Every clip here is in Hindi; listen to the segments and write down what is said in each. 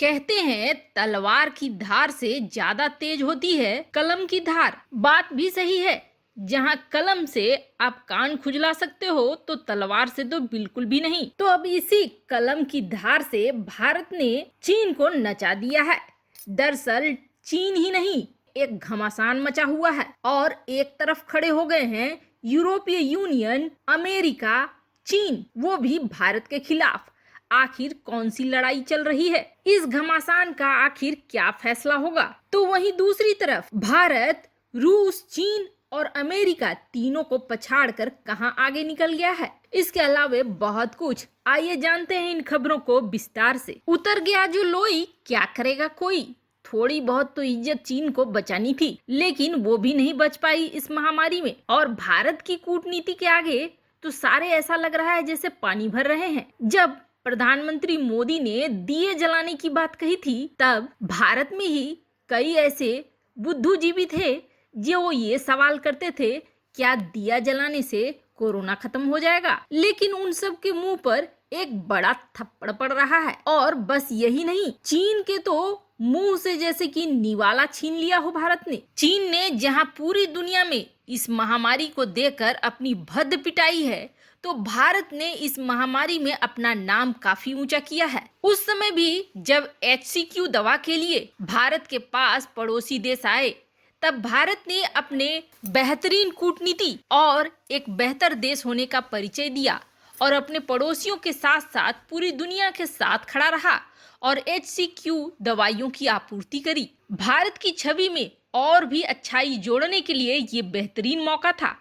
कहते हैं तलवार की धार से ज्यादा तेज होती है कलम की धार। बात भी सही है। जहां कलम से आप कान खुजला सकते हो तो तलवार से तो बिल्कुल भी नहीं। तो अब इसी कलम की धार से भारत ने चीन को नचा दिया है। दरअसल चीन ही नहीं, एक घमासान मचा हुआ है और एक तरफ खड़े हो गए हैं यूरोपीय यूनियन, अमेरिका, चीन, वो भी भारत के खिलाफ। आखिर कौन सी लड़ाई चल रही है? इस घमासान का आखिर क्या फैसला होगा? तो वहीं दूसरी तरफ भारत, रूस, चीन और अमेरिका तीनों को पछाड़कर कहां आगे निकल गया है। इसके अलावा बहुत कुछ। आइए जानते हैं इन खबरों को विस्तार से। उतर गया जो लोई, क्या करेगा कोई। थोड़ी बहुत तो इज्जत चीन को बचानी थी, लेकिन वो भी नहीं बच पाई इस महामारी में। और भारत की कूटनीति के आगे तो सारे ऐसा लग रहा है जैसे पानी भर रहे हैं। जब प्रधानमंत्री मोदी ने दिए जलाने की बात कही थी, तब भारत में ही कई ऐसे बुद्धिजीवी थे जो ये सवाल करते थे, क्या दिया जलाने से कोरोना खत्म हो जाएगा? लेकिन उन सब के मुंह पर एक बड़ा थप्पड़ पड़ रहा है। और बस यही नहीं, चीन के तो मुंह से जैसे कि निवाला छीन लिया हो भारत ने। चीन ने जहां पूरी दुनिया में इस महामारी को देखकर अपनी भद्द पिटाई है, तो भारत ने इस महामारी में अपना नाम काफी ऊंचा किया है। उस समय भी जब HCQ दवा के लिए भारत के पास पड़ोसी देश आए, तब भारत ने अपने बेहतरीन कूटनीति और एक बेहतर देश होने का परिचय दिया और अपने पड़ोसियों के साथ साथ पूरी दुनिया के साथ खड़ा रहा और HCQ दवाइयों की आपूर्ति करी। भारत की छवि में और भी अच्छाई जोड़ने के लिए ये बेहतरीन मौका था।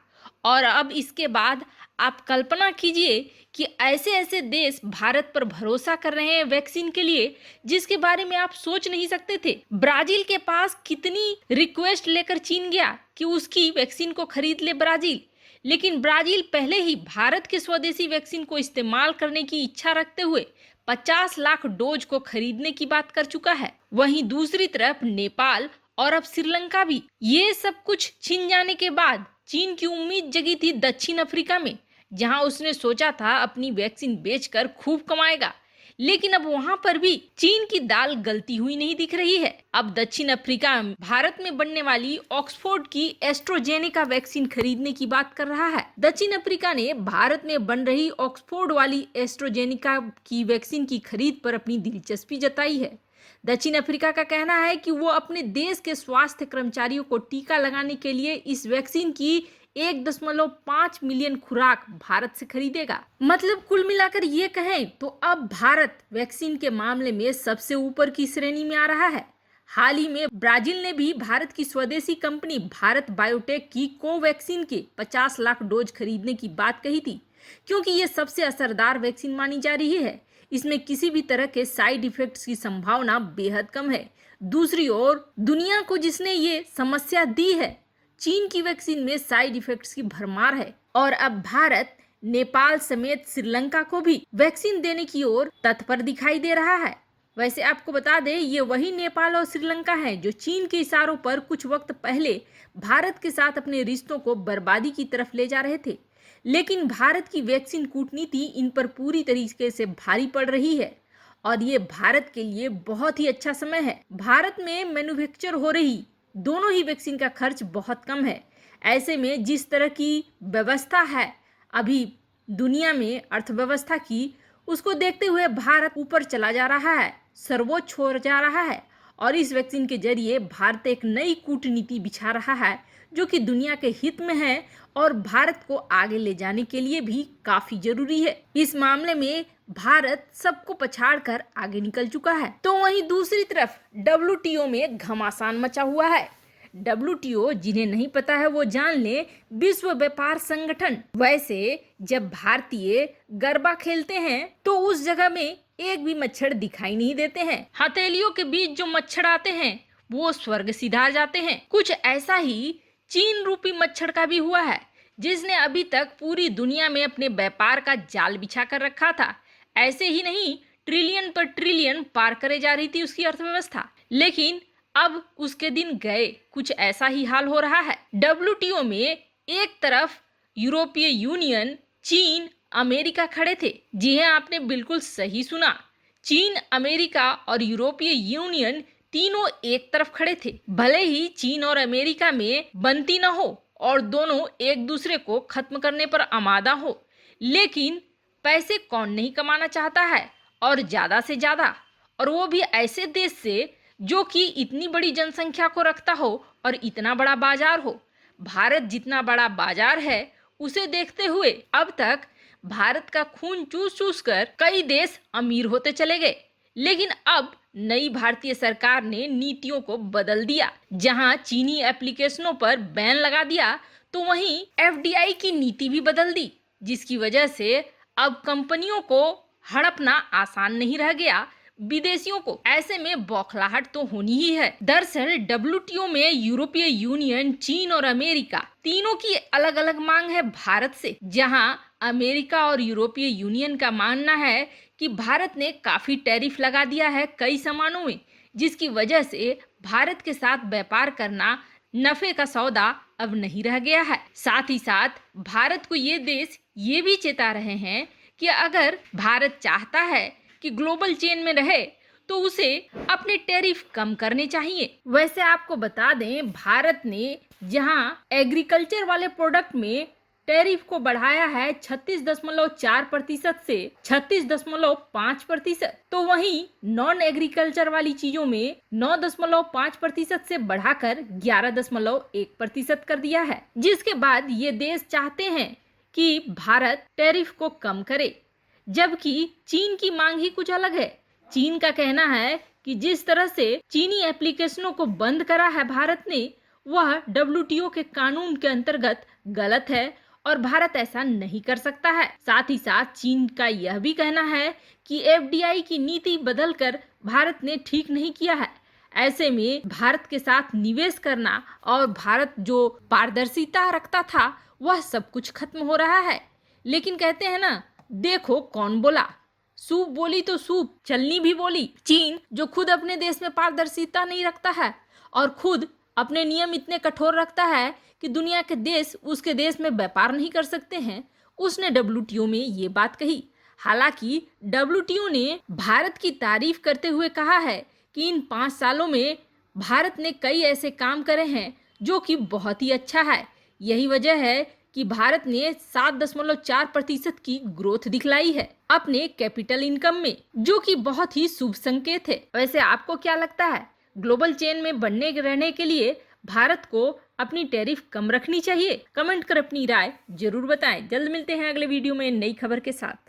और अब इसके बाद आप कल्पना कीजिए कि ऐसे ऐसे देश भारत पर भरोसा कर रहे हैं वैक्सीन के लिए, जिसके बारे में आप सोच नहीं सकते थे। ब्राजील के पास कितनी रिक्वेस्ट लेकर चीन गया कि उसकी वैक्सीन को खरीद ले ब्राजील, लेकिन ब्राजील पहले ही भारत के स्वदेशी वैक्सीन को इस्तेमाल करने की इच्छा रखते हुए 50 लाख डोज को खरीदने की बात कर चुका है। वहीं दूसरी तरफ नेपाल और अब श्रीलंका भी। ये सब कुछ छिन जाने के बाद चीन की उम्मीद जगी थी दक्षिण अफ्रीका में, जहां उसने सोचा था अपनी वैक्सीन बेचकर खूब कमाएगा। लेकिन अब वहां पर भी चीन की दाल गलती हुई नहीं दिख रही है। अब दक्षिण अफ्रीका भारत में बनने वाली ऑक्सफोर्ड की एस्ट्रोजेनेका वैक्सीन खरीदने की बात कर रहा है। दक्षिण अफ्रीका ने भारत में बन रही ऑक्सफोर्ड वाली एस्ट्रोजेनेका की वैक्सीन की खरीद पर अपनी दिलचस्पी जताई है। दक्षिण अफ्रीका का कहना है कि वो अपने देश के स्वास्थ्य कर्मचारियों को टीका लगाने के लिए इस वैक्सीन की 1.5 मिलियन खुराक भारत से खरीदेगा। मतलब कुल मिलाकर ये कहें तो अब भारत वैक्सीन के मामले में सबसे ऊपर की श्रेणी में आ रहा है। हाल ही में ब्राजील ने भी भारत की स्वदेशी कंपनी भारत बायोटेक की कोवैक्सीन के 50 लाख डोज खरीदने की बात कही थी, क्योंकि ये सबसे असरदार वैक्सीन मानी जा रही है। इसमें किसी भी तरह के साइड इफेक्ट्स की संभावना बेहद कम है। दूसरी ओर दुनिया को जिसने ये समस्या दी है, चीन की वैक्सीन में साइड इफेक्ट्स की भरमार है। और अब भारत नेपाल समेत श्रीलंका को भी वैक्सीन देने की ओर तत्पर दिखाई दे रहा है। वैसे आपको बता दें, ये वही नेपाल और श्रीलंका है जो चीन के इशारों पर कुछ वक्त पहले भारत के साथ अपने रिश्तों को बर्बादी की तरफ ले जा रहे थे। लेकिन भारत की वैक्सीन कूटनीति इन पर पूरी तरीके से भारी पड़ रही है और ये भारत के लिए बहुत ही अच्छा समय है। भारत में मैन्युफैक्चर हो रही दोनों ही वैक्सीन का खर्च बहुत कम है। ऐसे में जिस तरह की व्यवस्था है अभी दुनिया में अर्थव्यवस्था की, उसको देखते हुए भारत ऊपर चला जा रहा है, सर्वोच्च हो जा रहा है। और इस वैक्सीन के जरिए भारत एक नई कूटनीति बिछा रहा है जो कि दुनिया के हित में है और भारत को आगे ले जाने के लिए भी काफी जरूरी है। इस मामले में भारत सबको पछाड़कर आगे निकल चुका है। तो वहीं दूसरी तरफ WTO में घमासान मचा हुआ है। WTO जिन्हें नहीं पता है वो जान ले, विश्व व्यापार संगठन। वैसे जब भारतीय गरबा खेलते हैं तो उस जगह में एक भी मच्छर दिखाई नहीं देते हैं। हथेलियों के बीच जो मच्छर आते हैं वो स्वर्ग सिधार जाते हैं। कुछ ऐसा ही चीन रूपी मच्छर का भी हुआ है, जिसने अभी तक पूरी दुनिया में अपने व्यापार का जाल बिछा कर रखा था। ऐसे ही नहीं, ट्रिलियन पर ट्रिलियन पार करे जा रही थी उसकी अर्थव्यवस्था। लेकिन अब उसके दिन गए, कुछ ऐसा ही हाल हो रहा है। WTO में एक तरफ यूरोपीय यूनियन, चीन, अमेरिका खड़े थे। जी हाँ, आपने बिल्कुल सही सुना। चीन, अमेरिका और यूरोपीय यूनियन तीनों एक तरफ खड़े थे। भले ही चीन और अमेरिका में बनती न हो और दोनों एक दूसरे को खत्म करने पर आमादा हो, लेकिन पैसे कौन नहीं कमाना चाहता है, और ज्यादा से ज्यादा, और वो भी ऐसे देश से जो कि इतनी बड़ी जनसंख्या को रखता हो और इतना बड़ा बाजार हो। भारत जितना बड़ा बाजार है उसे देखते हुए अब तक भारत का खून चूस चूस कर कई देश अमीर होते चले गए, लेकिन अब नई भारतीय सरकार ने नीतियों को बदल दिया। जहां चीनी एप्लीकेशनों पर बैन लगा दिया, तो वहीं एफडीआई की नीति भी बदल दी, जिसकी वजह से अब कंपनियों को हड़पना आसान नहीं रह गया विदेशियों को। ऐसे में बौखलाहट तो होनी ही है। दरअसल डब्ल्यूटीओ में यूरोपीय यूनियन, चीन और अमेरिका तीनों की अलग अलग मांग है भारत से। जहां अमेरिका और यूरोपीय यूनियन का मानना है कि भारत ने काफी टैरिफ लगा दिया है कई सामानों में, जिसकी वजह से भारत के साथ व्यापार करना नफे का सौदा अब नहीं रह गया है। साथ ही साथ भारत को ये देश ये भी चेता रहे हैं कि अगर भारत चाहता है कि ग्लोबल चेन में रहे तो उसे अपने टैरिफ कम करने चाहिए। वैसे आपको बता दें, भारत ने जहां एग्रीकल्चर वाले प्रोडक्ट में टैरिफ को बढ़ाया है 36.4% से 36.5%, तो वहीं नॉन एग्रीकल्चर वाली चीजों में 9.5% से बढ़ाकर 11.1% कर दिया है। जिसके बाद ये देश चाहते हैं कि भारत टैरिफ को कम करे, जबकि चीन की मांग ही कुछ अलग है। चीन का कहना है कि जिस तरह से चीनी एप्लीकेशनों को बंद करा है भारत ने, वह डब्ल्यूटीओ के कानून के अंतर्गत गलत है और भारत ऐसा नहीं कर सकता है। साथ ही साथ चीन का यह भी कहना है कि एफडीआई की नीति बदलकर भारत ने ठीक नहीं किया है। ऐसे में भारत के साथ निवेश करना और भारत जो पारदर्शिता रखता था, वह सब कुछ खत्म हो रहा है। लेकिन कहते हैं ना, देखो कौन बोला, सूप बोली तो सूप चलनी भी बोली। चीन जो खुद अपने देश में पारदर्शिता नहीं रखता है और खुद अपने नियम इतने कठोर रखता है कि दुनिया के देश उसके देश में व्यापार नहीं कर सकते हैं, उसने डब्ल्यूटीओ में ये बात कही। हालांकि डब्ल्यूटीओ ने भारत की तारीफ करते हुए कहा है कि इन 5 सालों में भारत ने कई ऐसे काम करे हैं जो कि बहुत ही अच्छा है। यही वजह है कि भारत ने 7.4% की ग्रोथ दिखलाई है अपने कैपिटल इनकम में, जो कि बहुत ही शुभ संकेत है। वैसे आपको क्या लगता है, ग्लोबल चेन में बनने रहने के लिए भारत को अपनी टैरिफ कम रखनी चाहिए? कमेंट कर अपनी राय जरूर बताएं। जल्द मिलते हैं अगले वीडियो में नई खबर के साथ।